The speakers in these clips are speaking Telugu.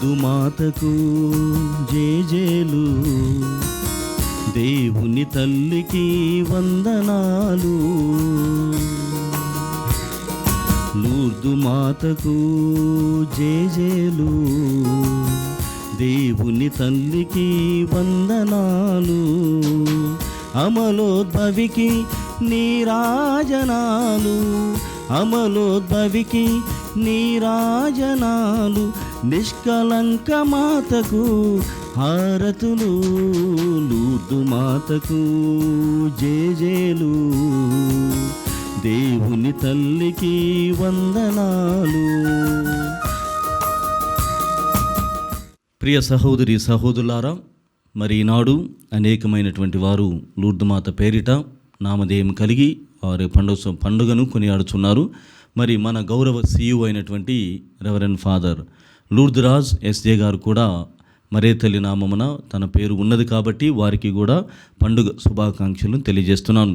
లూర్దు మాతకు జేజేలు, దేవుని తల్లికి వందనాలు. లూర్దు మాతకు జేజేలు, దేవుని తల్లికి వందనాలు. అమలోద్భవికి నీరాజనాలు, అమలోద్భవికి నీరాజనాలు. నిష్కలంక మాతకు హారతులు, లూర్దు మాతకు జేజేలు, దేవుని తల్లికి వందనాలు. ప్రియ సహోదరి సహోదరులారా, మరి ఈనాడు అనేకమైనటువంటి వారు లూర్దు మాత పేరిట నామధేయం కలిగి వారి పండుగను కొనియాడుచున్నారు. మరి మన గౌరవ CEO అయినటువంటి రెవరెండ్ ఫాదర్ లూర్దురాజ్ ఎస్జే గారు కూడా మరే తల్లి నామమున తన పేరు ఉన్నది కాబట్టి వారికి కూడా పండుగ శుభాకాంక్షలను తెలియజేస్తున్నాను.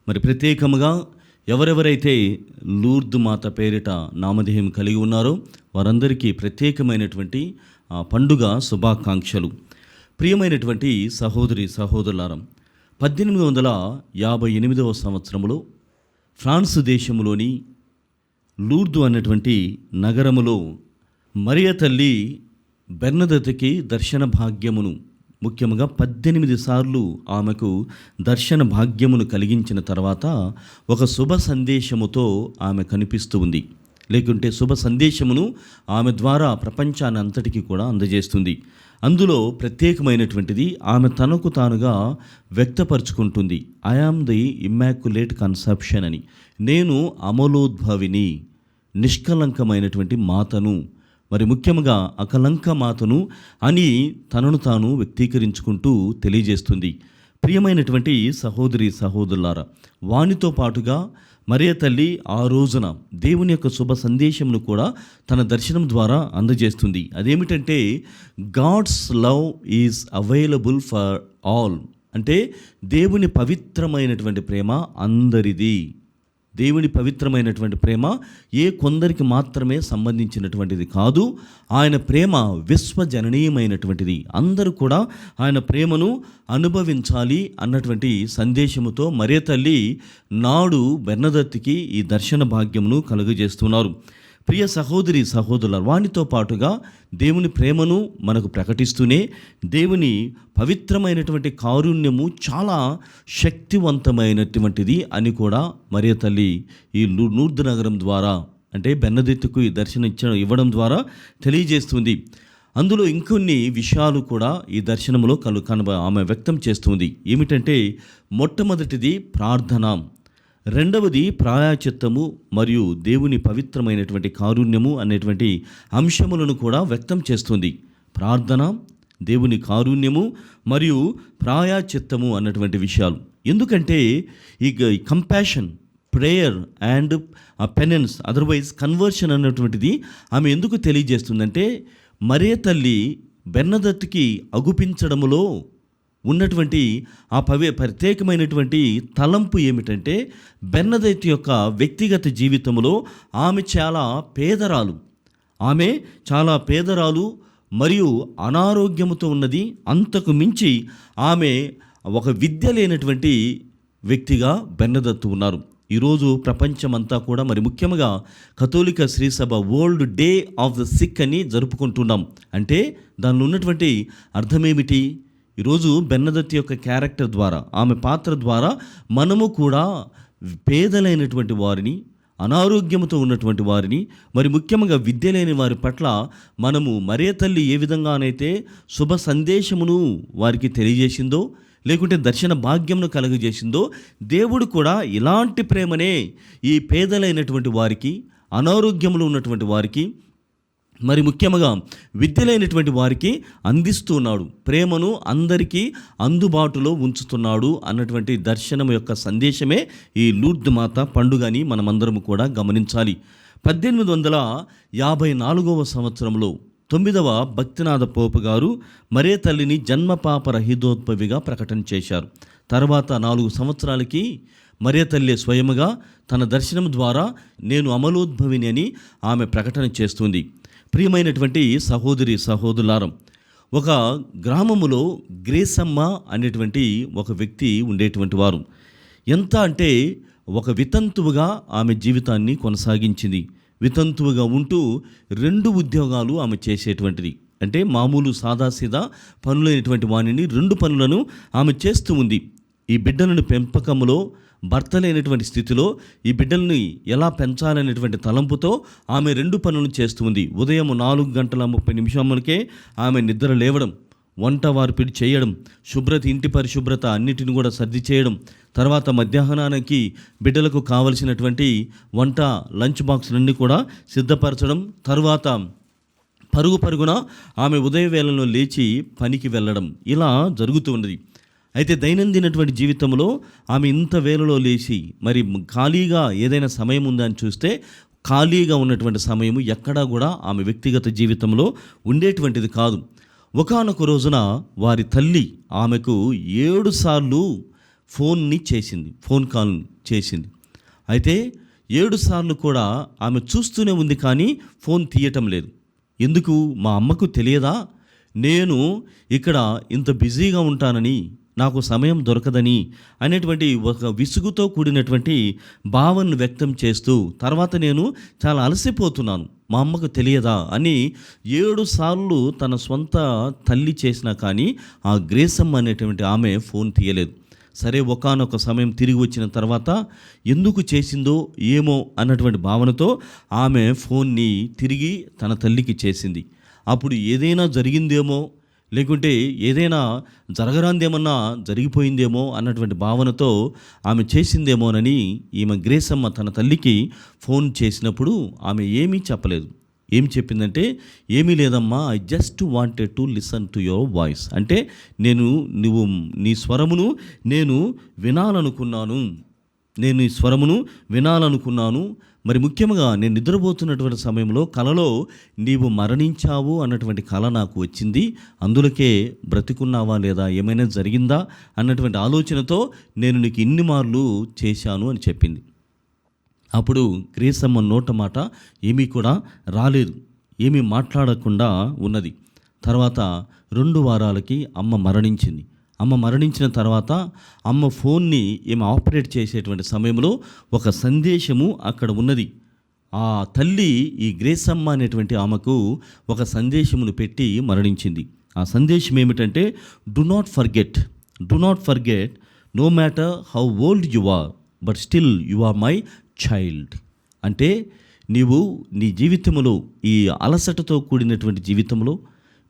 మరి ప్రత్యేకముగా ఎవరెవరైతే లూర్దు మాత పేరిట నామధేయం కలిగి ఉన్నారో వారందరికీ ప్రత్యేకమైనటువంటి పండుగ శుభాకాంక్షలు. ప్రియమైనటువంటి సహోదరి సహోదరులారా, 1858వ సంవత్సరంలో ఫ్రాన్స్ దేశంలోని లూర్దు అన్నటువంటి నగరములో మరియ తల్లి బెర్నదత్తుకి దర్శన భాగ్యమును, ముఖ్యంగా 18 సార్లు ఆమెకు దర్శన భాగ్యమును కలిగించిన తర్వాత ఒక శుభ సందేశముతో ఆమె కనిపిస్తూ ఉంది. లేకుంటే శుభ సందేశమును ఆమె ద్వారా ప్రపంచాన్ని అంతటికీ కూడా అందజేస్తుంది. అందులో ప్రత్యేకమైనటువంటిది ఆమె తనకు తానుగా వ్యక్తపరుచుకుంటుంది. I am the immaculate conception అని. నేను అమలోద్భవిని, నిష్కలంకమైనటువంటి మాతను, మరి ముఖ్యంగా అకలంక మాతను అని తనను తాను వ్యక్తీకరించుకుంటూ తెలియజేస్తుంది. ప్రియమైనటువంటి సహోదరి సహోదరులారా, వానితో పాటుగా మరియ తల్లి ఆ రోజున దేవుని యొక్క శుభ సందేశమును కూడా తన దర్శనం ద్వారా అందజేస్తుంది. అదేమిటంటే God's love is available for all. అంటే దేవుని పవిత్రమైనటువంటి ప్రేమ అందరిది. దేవుని పవిత్రమైనటువంటి ప్రేమ కొందరికి మాత్రమే సంబంధించినటువంటిది కాదు. ఆయన ప్రేమ విశ్వజననీయమైనటువంటిది. అందరూ కూడా ఆయన ప్రేమను అనుభవించాలి అన్నటువంటి సందేశముతో మరియ తల్లి నాడు బెర్నదత్తుకి ఈ దర్శన భాగ్యమును కలుగజేస్తున్నారు. ప్రియ సహోదరి సహోదరుల, వానితో పాటుగా దేవుని ప్రేమను మనకు ప్రకటిస్తూనే దేవుని పవిత్రమైనటువంటి కారుణ్యము చాలా శక్తివంతమైనటువంటిది అని కూడా మరియ తల్లి ఈ లూర్దు నగరం ద్వారా, అంటే బెర్నదత్తుకు ఈ దర్శనం ఇవ్వడం ద్వారా తెలియజేస్తుంది. అందులో ఇంకొన్ని విషయాలు కూడా ఈ దర్శనంలో ఆమె వ్యక్తం చేస్తుంది. ఏమిటంటే మొట్టమొదటిది ప్రార్థన, రెండవది ప్రాయశ్చిత్తము మరియు దేవుని పవిత్రమైనటువంటి కారుణ్యము అనేటువంటి అంశములను కూడా వ్యక్తం చేస్తుంది. ప్రార్థన, దేవుని కారుణ్యము మరియు ప్రాయశ్చిత్తము అన్నటువంటి విషయాలు. ఎందుకంటే ఈ compassion, prayer and penance, otherwise conversion అన్నటువంటిది ఆమె ఎందుకు తెలియజేస్తుందంటే మరియ తల్లి బెర్నదత్తుకి అగుపించడములో ఉన్నటువంటి ఆ ప్రత్యేకమైనటువంటి తలంపు ఏమిటంటే బెర్నదత్తు యొక్క వ్యక్తిగత జీవితంలో ఆమె చాలా పేదరాలు మరియు అనారోగ్యముతో ఉన్నది. అంతకు మించి ఆమె ఒక విద్య లేనటువంటి వ్యక్తిగా బెర్నదత్తు ఉన్నారు. ఈరోజు ప్రపంచమంతా కూడా, మరి ముఖ్యంగా కథోలిక శ్రీసభ world day of the sick అని జరుపుకుంటున్నాం. అంటే దానిలో ఉన్నటువంటి అర్థమేమిటి? ఈరోజు బెర్నదత్తు యొక్క క్యారెక్టర్ ద్వారా, ఆమె పాత్ర ద్వారా మనము కూడా పేదలైనటువంటి వారిని, అనారోగ్యంతో ఉన్నటువంటి వారిని, మరి ముఖ్యంగా విద్య లేని వారి పట్ల మనము మరియ తల్లి ఏ విధంగానైతే శుభ సందేశమును వారికి తెలియజేసిందో, లేకుంటే దర్శన భాగ్యమును కలుగజేసిందో, దేవుడు కూడా ఇలాంటి ప్రేమనే ఈ పేదలైనటువంటి వారికి, అనారోగ్యంలో ఉన్నటువంటి వారికి, మరి ముఖ్యంగా విద్య లేనటువంటి వారికి అందిస్తూ ఉన్నాడు. ప్రేమను అందరికీ అందుబాటులో ఉంచుతున్నాడు అన్నటువంటి దర్శనం యొక్క సందేశమే ఈ లూర్దు మాత పండుగ అని మనమందరం కూడా గమనించాలి. 1854వ సంవత్సరంలో 9వ భక్తినాథ పోపు గారు మరియ తల్లిని జన్మపాప రహితోద్భవిగా ప్రకటన చేశారు. తర్వాత 4 సంవత్సరాలకి మరియ తల్లి స్వయముగా తన దర్శనం ద్వారా నేను అమలోద్భవిని అని ఆమె ప్రకటన చేస్తుంది. ప్రియమైనటువంటి సహోదరి సహోదరులారా, ఒక గ్రామములో గ్రేసమ్మ అనేటువంటి ఒక వ్యక్తి ఉండేటువంటి వారు. ఎంత అంటే ఒక వితంతువుగా ఆమె జీవితాన్ని కొనసాగించింది. వితంతువుగా ఉంటూ 2 ఉద్యోగాలు ఆమె చేసేటువంటిది. అంటే మామూలు సాదాసీదా పనులైనటువంటి వాణిని 2 పనులను ఆమె చేస్తూ ఉంది. ఈ బిడ్డలను పెంపకంలో భర్త లేనటువంటి స్థితిలో ఈ బిడ్డల్ని ఎలా పెంచాలనేటువంటి తలంపుతో ఆమె 2 పనులను చేస్తూ ఉంది. ఉదయం 4:30 ఆమె నిద్ర లేవడం, వంట వార్పిడి చేయడం, ఇంటి పరిశుభ్రత అన్నిటిని కూడా సర్ది చేయడం, తర్వాత మధ్యాహ్నానికి బిడ్డలకు కావలసినటువంటి వంట లంచ్ బాక్సులన్నీ కూడా సిద్ధపరచడం, తర్వాత పరుగున ఆమె ఉదయ వేళలో లేచి పనికి వెళ్ళడం, ఇలా జరుగుతూ ఉన్నది. అయితే దైనందినటువంటి జీవితంలో ఆమె ఇంత వేళలో లేచి మరి ఖాళీగా ఏదైనా సమయం ఉందా అని చూస్తే ఖాళీగా ఉన్నటువంటి సమయము ఎక్కడా కూడా ఆమె వ్యక్తిగత జీవితంలో ఉండేటువంటిది కాదు. ఒకానొక రోజున వారి తల్లి ఆమెకు 7 సార్లు ఫోన్ కాల్ చేసింది. అయితే 7 సార్లు కూడా ఆమె చూస్తూనే ఉంది, కానీ ఫోన్ తీయటం లేదు. ఎందుకు? మా అమ్మకు తెలియదా నేను ఇక్కడ ఇంత బిజీగా ఉంటానని, నాకు సమయం దొరకదని అనేటువంటి ఒక విసుగుతో కూడినటువంటి భావనను వ్యక్తం చేస్తూ, తర్వాత నేను చాలా అలసిపోతున్నాను, మా అమ్మకు తెలియదా అని 7 సార్లు తన సొంత తల్లి చేసినా కానీ ఆ గ్రేసమ్మ అనేటువంటి ఆమె ఫోన్ తీయలేదు. సరే, ఒకానొక సమయం తిరిగి వచ్చిన తర్వాత ఎందుకు చేసిందో ఏమో అన్నటువంటి భావనతో ఆమె ఫోన్ని తిరిగి తన తల్లికి చేసింది. అప్పుడు ఏదైనా జరిగిందేమో, లేకుంటే ఏదైనా జరగరాందేమన్నా జరిగిపోయిందేమో అన్నటువంటి భావనతో ఆమె చేసిందేమోనని ఈమె గ్రేసమ్మ తన తల్లికి ఫోన్ చేసినప్పుడు ఆమె ఏమీ చెప్పలేదు. ఏం చెప్పిందంటే, ఏమీ లేదమ్మా, I just wanted to listen to your voice. అంటే నువ్వు నీ స్వరమును నేను వినాలనుకున్నాను. మరి ముఖ్యంగా నేను నిద్రపోతున్నటువంటి సమయంలో కలలో నీవు మరణించావు అన్నటువంటి కల నాకు వచ్చింది. అందులోకే బ్రతికున్నావా లేదా, ఏమైనా జరిగిందా అన్నటువంటి ఆలోచనతో నేను నీకు ఇన్ని మార్లు చేశాను అని చెప్పింది. అప్పుడు గ్రేసమ్మ నోట మాట ఏమీ కూడా రాలేదు, ఏమీ మాట్లాడకుండా ఉన్నది. తర్వాత 2 వారాలకి అమ్మ మరణించింది. అమ్మ మరణించిన తర్వాత అమ్మ ఫోన్ని ఏమి ఆపరేట్ చేసేటువంటి సమయంలో ఒక సందేశము అక్కడ ఉన్నది. ఆ తల్లి ఈ గ్రేసమ్మ అనేటువంటి ఆమెకు ఒక సందేశమును పెట్టి మరణించింది. ఆ సందేశం ఏమిటంటే, do not forget no matter how old you are, but still you are my child. అంటే నీవు నీ జీవితంలో, ఈ అలసటతో కూడినటువంటి జీవితంలో,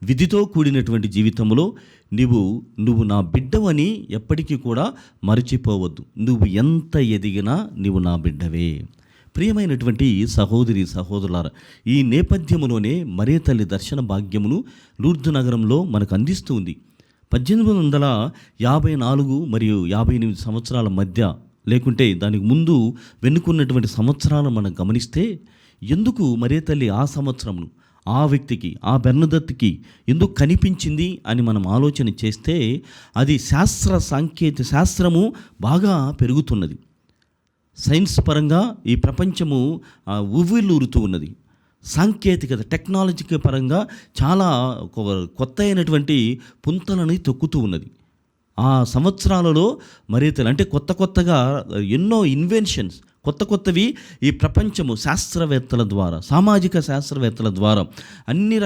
విధితో కూడినటువంటి జీవితంలో నువ్వు నా బిడ్డవని ఎప్పటికీ కూడా మరచిపోవద్దు. నువ్వు ఎంత ఎదిగినా నీవు నా బిడ్డవే. ప్రియమైనటువంటి సహోదరి సహోదరులారా, ఈ నేపథ్యములోనే మరియ తల్లి దర్శన భాగ్యమును లూర్దు నగరంలో మనకు అందిస్తూ ఉంది. 1854 మరియు 58 సంవత్సరాల మధ్య, లేకుంటే దానికి ముందు వెనుకున్నటువంటి సంవత్సరాలను మనం గమనిస్తే, ఎందుకు మరియ తల్లి ఆ సంవత్సరమును ఆ వ్యక్తికి, ఆ బెర్నదత్తుకి ఎందుకు కనిపించింది అని మనం ఆలోచన చేస్తే, అది శాస్త్రము బాగా పెరుగుతున్నది. సైన్స్ పరంగా ఈ ప్రపంచము ఉవ్విళ్ళూరుతూ ఉన్నది. సాంకేతికత, టెక్నాలజికల్ పరంగా చాలా కొత్త అయినటువంటి పుంతలని తొక్కుతూ ఉన్నది. ఆ సంవత్సరాలలో మరింత అంటే కొత్తగా ఎన్నో ఇన్వెన్షన్స్, కొత్తవి ఈ ప్రపంచము శాస్త్రవేత్తల ద్వారా, సామాజిక శాస్త్రవేత్తల ద్వారా అన్ని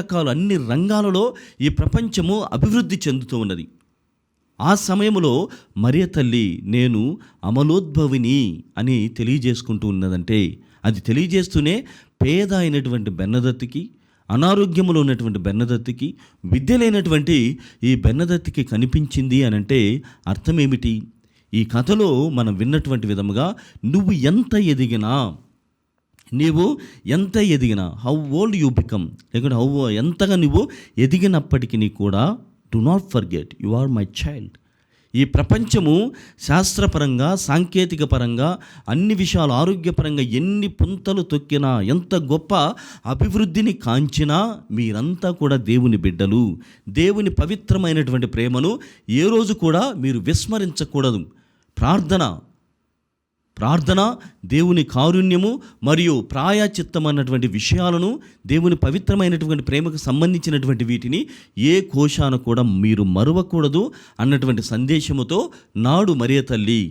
రంగాలలో ఈ ప్రపంచము అభివృద్ధి చెందుతూ ఉన్నది. ఆ సమయంలో మరియ తల్లి నేను అమలోద్భవిని అని తెలియజేసుకుంటూ ఉన్నదంటే, అది తెలియజేస్తూనే పేద అయినటువంటి బెర్నదత్తుకి, అనారోగ్యములో ఉన్నటువంటి బెర్నదత్తుకి, విద్య లేనటువంటి ఈ బెర్నదత్తుకి కనిపించింది అని అంటే అర్థం ఏమిటి? ఈ కథలో మనం విన్నటువంటి విధముగా నువ్వు ఎంత ఎదిగినా హౌ ఓల్డ్ యూ బికమ్, లేకుంటే ఎంతగా నువ్వు ఎదిగినప్పటికీ కూడా do not forget you are my child. ఈ ప్రపంచము శాస్త్రపరంగా, సాంకేతిక పరంగా, అన్ని విషయాలు, ఆరోగ్యపరంగా ఎన్ని పుంతలు తొక్కినా, ఎంత గొప్ప అభివృద్ధిని కాంచినా మీరంతా కూడా దేవుని బిడ్డలు. దేవుని పవిత్రమైనటువంటి ప్రేమను ఏ రోజు కూడా మీరు విస్మరించకూడదు. ప్రార్థన, దేవుని కారుణ్యము మరియు ప్రాయచిత్తం అన్నటువంటి విషయాలను, దేవుని పవిత్రమైనటువంటి ప్రేమకు సంబంధించినటువంటి వీటిని ఏ కోశాన కూడా మీరు మరువకూడదు అన్నటువంటి సందేశముతో నాడు మరియ తల్లి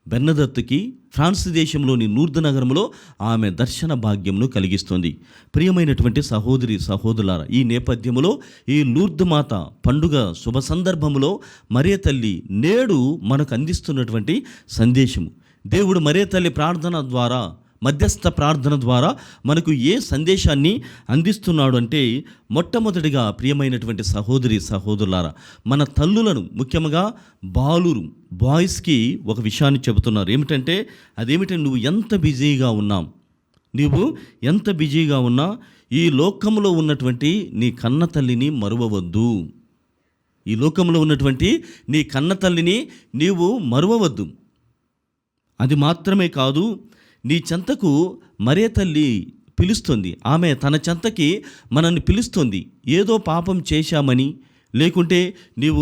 బెర్నదత్తుకి ఫ్రాన్స్ దేశంలోని లూర్దు నగరంలో ఆమె దర్శన భాగ్యమును కలిగిస్తుంది. ప్రియమైనటువంటి సహోదరి సహోదరులారా, ఈ నేపథ్యములో ఈ లూర్దు మాత పండుగ శుభ సందర్భములో మరియ తల్లి నేడు మనకు అందిస్తున్నటువంటి సందేశము, దేవుడు మరియ తల్లి ప్రార్థన ద్వారా, మధ్యస్థ ప్రార్థన ద్వారా మనకు ఏ సందేశాన్ని అందిస్తున్నాడు అంటే, మొట్టమొదటిగా ప్రియమైనటువంటి సహోదరి సహోదరులారా, మన తల్లులను, ముఖ్యంగా బాయ్స్కి ఒక విషయాన్ని చెబుతున్నారు. ఏమిటంటే అదేమిటంటే, నువ్వు ఎంత బిజీగా ఉన్నా ఈ లోకంలో ఉన్నటువంటి నీ కన్న తల్లిని మరువవద్దు. ఈ లోకంలో ఉన్నటువంటి నీ కన్న తల్లిని నీవు మరువవద్దు. అది మాత్రమే కాదు, నీ చెంతకు మరియ తల్లి పిలుస్తుంది. ఆమె తన చెంతకి మనల్ని పిలుస్తుంది. ఏదో పాపం చేశామని, లేకుంటే నీవు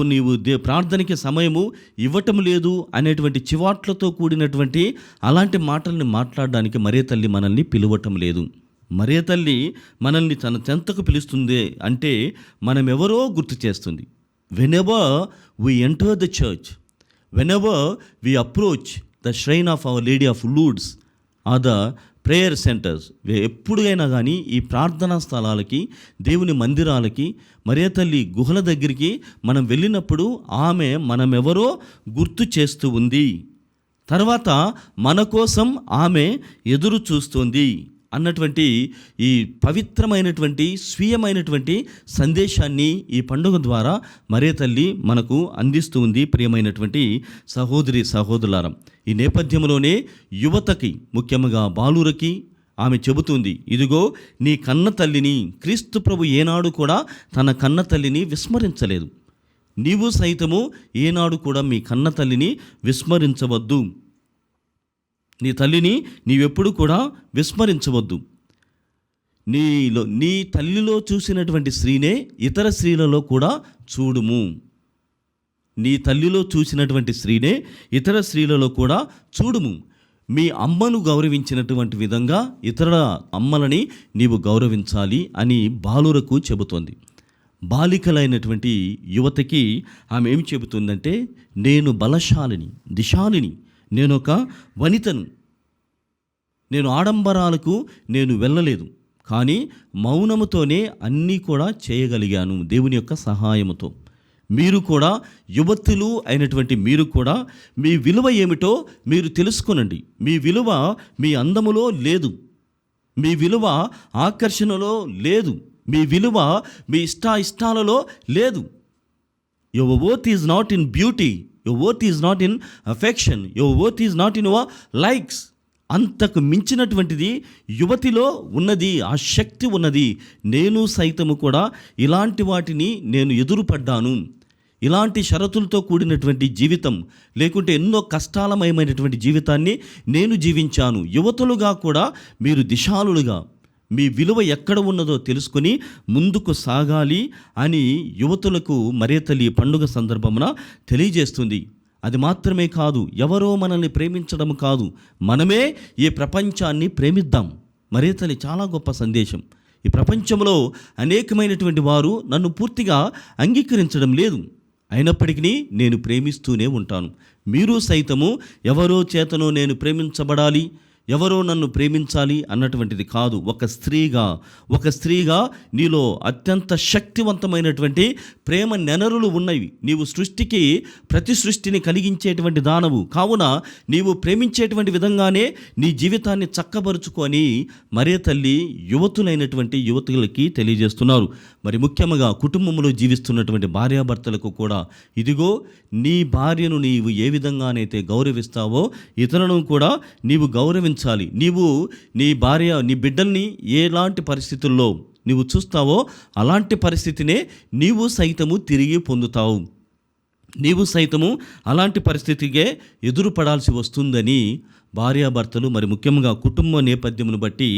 ప్రార్థనకి సమయము ఇవ్వటం లేదు అనేటువంటి చివాట్లతో కూడినటువంటి అలాంటి మాటల్ని మాట్లాడడానికి మరియ తల్లి మనల్ని పిలవటం లేదు. మరియ తల్లి మనల్ని తన చెంతకు పిలుస్తుంది అంటే మనం ఎవరో గుర్తు చేస్తుంది. whenever we enter the church, whenever we approach the shrine of Our Lady of Lourdes or the prayer centres, ఎప్పుడైనా కానీ ఈ ప్రార్థనా స్థలాలకి, దేవుని మందిరాలకి, మరియ తల్లి గుహల దగ్గరికి మనం వెళ్ళినప్పుడు ఆమె మనమెవరో గుర్తు చేస్తూ ఉంది. తర్వాత మన కోసం ఆమె ఎదురు చూస్తుంది అన్నటువంటి ఈ పవిత్రమైనటువంటి స్వీయమైనటువంటి సందేశాన్ని ఈ పండుగ ద్వారా మరియ తల్లి మనకు అందిస్తూ ఉంది. ప్రియమైనటువంటి సహోదరి సహోదరులారా, ఈ నేపథ్యంలోనే యువతకి, ముఖ్యంగా బాలురకి ఆమె చెబుతుంది, ఇదిగో నీ కన్న తల్లిని. క్రీస్తు ప్రభు ఏనాడు కూడా తన కన్న తల్లిని విస్మరించలేదు. నీవు సైతము ఏనాడు కూడా మీ కన్న తల్లిని విస్మరించవద్దు. నీ తల్లిని నీవెప్పుడు కూడా విస్మరించవద్దు. నీ తల్లిలో చూసినటువంటి స్త్రీనే ఇతర స్త్రీలలో కూడా చూడుము. నీ తల్లిలో చూసినటువంటి స్త్రీనే ఇతర స్త్రీలలో కూడా చూడుము. మీ అమ్మను గౌరవించినటువంటి విధంగా ఇతర అమ్మలని నీవు గౌరవించాలి అని బాలురకు చెబుతోంది. బాలికలైనటువంటి యువతకి ఆమె ఏమి చెబుతుందంటే, నేను బలశాలిని, దిశాలిని, నేను ఒక వనితను, నేను ఆడంబరాలకు నేను వెళ్ళలేదు, కానీ మౌనముతోనే అన్నీ కూడా చేయగలిగాను దేవుని యొక్క సహాయముతో. మీరు కూడా, యువతులు అయినటువంటి మీరు కూడా మీ విలువ ఏమిటో మీరు తెలుసుకొనండి. మీ విలువ మీ అందములో లేదు, మీ విలువ ఆకర్షణలో లేదు, మీ విలువ మీ ఇష్టాలలో లేదు. Your worth is not in beauty, your worth is not in affection, your worth is not in your likes. అంతకు మించినటువంటిది యువతిలో ఉన్నది, ఆ శక్తి ఉన్నది. నేను సైతము కూడా ఇలాంటి వాటిని నేను ఎదురుపడ్డాను. ఇలాంటి షరతులతో కూడినటువంటి జీవితం, లేకుంటే ఎన్నో కష్టాలమయమైనటువంటి జీవితాన్ని నేను జీవించాను. యువతులుగా కూడా మీరు దిశాలులుగా మీ విలువ ఎక్కడ ఉన్నదో తెలుసుకొని ముందుకు సాగాలి అని యువతులకు మరియ తల్లి పండుగ సందర్భమున తెలియజేస్తుంది. అది మాత్రమే కాదు, ఎవరో మనల్ని ప్రేమించడం కాదు, మనమే ఈ ప్రపంచాన్ని ప్రేమిద్దాం. మరియ తల్లి చాలా గొప్ప సందేశం. ఈ ప్రపంచంలో అనేకమైనటువంటి వారు నన్ను పూర్తిగా అంగీకరించడం లేదు, అయినప్పటికీ నేను ప్రేమిస్తూనే ఉంటాను. మీరు సైతము ఎవరో చేతనో నేను ప్రేమించబడాలి, ఎవరో నన్ను ప్రేమించాలి అన్నటువంటిది కాదు. ఒక స్త్రీగా నీలో అత్యంత శక్తివంతమైనటువంటి ప్రేమ నెనరులు ఉన్నవి. నీవు ప్రతి సృష్టిని కలిగించేటువంటి దానవు కావున నీవు ప్రేమించేటువంటి విధంగానే నీ జీవితాన్ని చక్కబరుచుకొని మరియ తల్లి యువతులైనటువంటి యువతులకి తెలియజేస్తున్నారు. మరి ముఖ్యంగా కుటుంబంలో జీవిస్తున్నటువంటి భార్యాభర్తలకు కూడా, ఇదిగో నీ భార్యను నీవు ఏ విధంగానైతే గౌరవిస్తావో ఇతరులను కూడా నీవు గౌరవించాలి. నీవు నీ బిడ్డల్ని ఎలాంటి పరిస్థితుల్లో నీవు చూస్తావో అలాంటి పరిస్థితినే నీవు సైతము తిరిగి పొందుతావు. నీవు సైతము అలాంటి పరిస్థితికే ఎదురుపడాల్సి వస్తుందని భార్యాభర్తలు, మరి ముఖ్యంగా కుటుంబ నేపథ్యమును బట్టి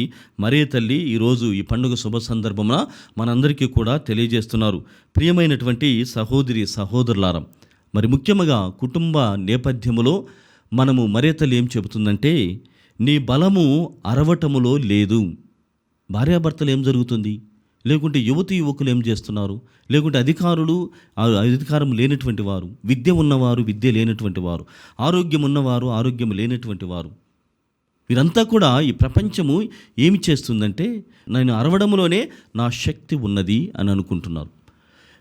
మరియ తల్లి ఈరోజు ఈ పండుగ శుభ సందర్భమున మనందరికీ కూడా తెలియజేస్తున్నారు. ప్రియమైనటువంటి సహోదరి సహోదరులారా, మరి ముఖ్యంగా కుటుంబ నేపథ్యములో మనము మరియ తల్లి ఏం చెబుతుందంటే, నీ బలము అరవటములో లేదు. భార్యాభర్తలు ఏం జరుగుతుంది, లేకుంటే యువతి యువకులు ఏం చేస్తున్నారు, లేకుంటే అధికారులు అధికారం లేనటువంటి వారు, విద్య ఉన్నవారు విద్య లేనటువంటి వారు, ఆరోగ్యం ఉన్నవారు ఆరోగ్యం లేనటువంటి వారు, వీరంతా కూడా ఈ ప్రపంచము ఏమి చేస్తుందంటే, నేను అరవడంలోనే నా శక్తి ఉన్నది అని అనుకుంటున్నారు.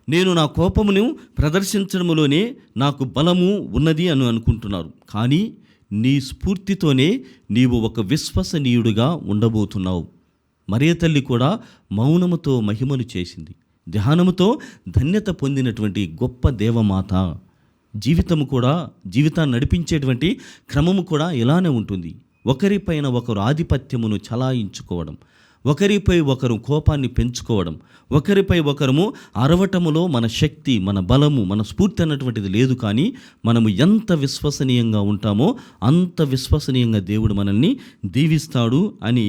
నేను నా కోపమును ప్రదర్శించడంలోనే నాకు బలము ఉన్నది అని అనుకుంటున్నారు. కానీ నీ స్ఫూర్తితోనే నీవు ఒక విశ్వసనీయుడిగా ఉండబోతున్నావు. మరియ తల్లి కూడా మౌనముతో మహిమలు చేసింది. ధ్యానముతో ధన్యత పొందినటువంటి గొప్ప దేవమాత. జీవితము కూడా, జీవితాన్ని నడిపించేటువంటి క్రమము కూడా ఇలానే ఉంటుంది. ఒకరిపైన ఒకరు ఆధిపత్యమును చలాయించుకోవడం, ఒకరిపై ఒకరు కోపాన్ని పెంచుకోవడం, ఒకరిపై ఒకరము అరవటములో మన శక్తి, మన బలము, మన స్ఫూర్తి అన్నటువంటిది లేదు. కానీ మనము ఎంత విశ్వసనీయంగా ఉంటామో అంత విశ్వసనీయంగా దేవుడు మనల్ని దీవిస్తాడు అని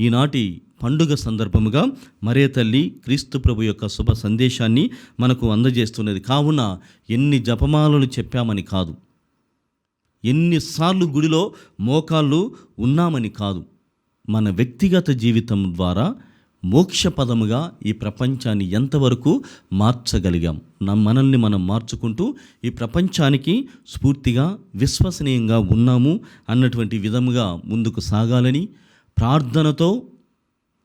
ఈనాటి పండుగ సందర్భముగా మరియ తల్లి క్రీస్తు ప్రభు యొక్క శుభ సందేశాన్ని మనకు అందజేస్తున్నది. కావున ఎన్ని జపమాలలు చెప్పామని కాదు, ఎన్నిసార్లు గుడిలో మోకాళ్ళు ఉన్నామని కాదు, మన వ్యక్తిగత జీవితం ద్వారా మోక్షపదముగా ఈ ప్రపంచాన్ని ఎంతవరకు మార్చగలిగాం, మనల్ని మనం మార్చుకుంటూ ఈ ప్రపంచానికి స్ఫూర్తిగా విశ్వసనీయంగా ఉన్నాము అన్నటువంటి విధముగా ముందుకు సాగాలని ప్రార్థనతో,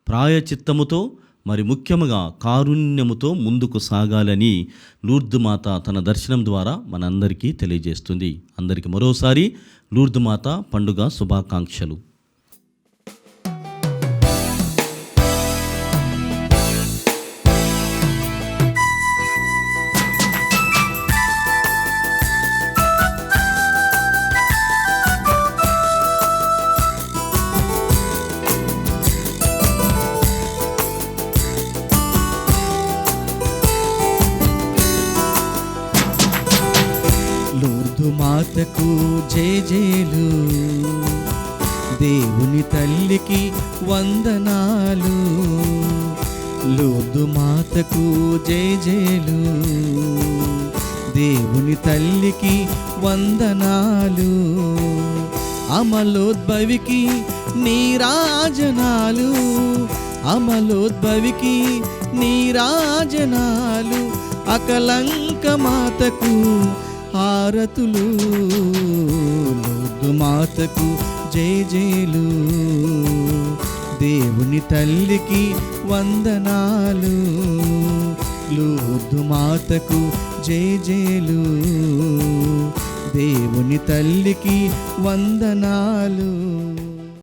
ప్రాయచిత్తముతో, మరి ముఖ్యముగా కారుణ్యముతో ముందుకు సాగాలని లూర్దు మాత తన దర్శనం ద్వారా మనందరికీ తెలియజేస్తుంది. అందరికీ మరోసారి లూర్దు మాత పండుగ శుభాకాంక్షలు. లూర్దు మాతకు జేజేలు, దేవుని తల్లికి వందనాలు. లూర్దు మాతకు జేజేలు, దేవుని తల్లికి వందనాలు. అమలోద్భవికి నీరాజనాలు, అమలోద్భవికి నీరాజనాలు. అకలంక మాతకు హారతులు, లూర్దు మాతకు జేజేలు, దేవుని తల్లికి వందనాలు. లూర్దు మాతకు జేజేలు, దేవుని తల్లికి వందనాలు.